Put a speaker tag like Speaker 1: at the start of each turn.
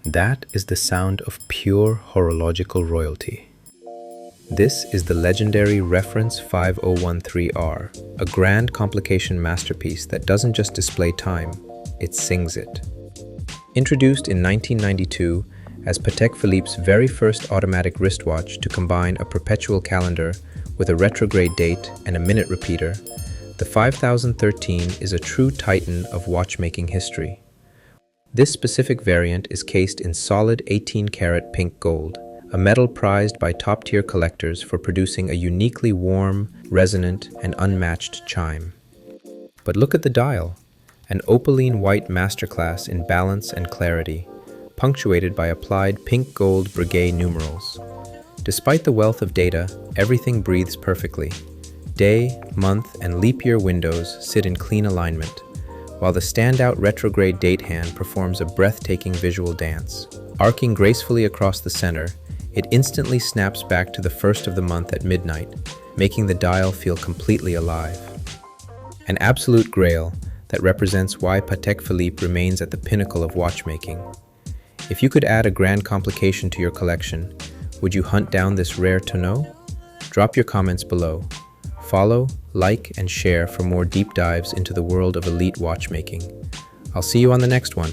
Speaker 1: That is the sound of pure horological royalty. This is the legendary Reference 5013R, a grand complication masterpiece that doesn't just display time, it sings it. Introduced in 1992 as Patek Philippe's very first automatic wristwatch to combine a perpetual calendar with a retrograde date and a minute repeater, the 5013 is a true titan of watchmaking history. This specific variant is cased in solid 18-karat pink gold, a metal prized by top-tier collectors for producing a uniquely warm, resonant, and unmatched chime. But look at the dial, an opaline white masterclass in balance and clarity, punctuated by applied pink gold Breguet numerals. Despite the wealth of data, everything breathes perfectly. Day, month, and leap year windows sit in clean alignment, while the standout retrograde date hand performs a breathtaking visual dance. Arcing gracefully across the center, it instantly snaps back to the first of the month at midnight, making the dial feel completely alive. An absolute grail that represents why Patek Philippe remains at the pinnacle of watchmaking. If you could add a grand complication to your collection, would you hunt down this rare tonneau? Drop your comments below. Follow, like, and share for more deep dives into the world of elite watchmaking. I'll see you on the next one.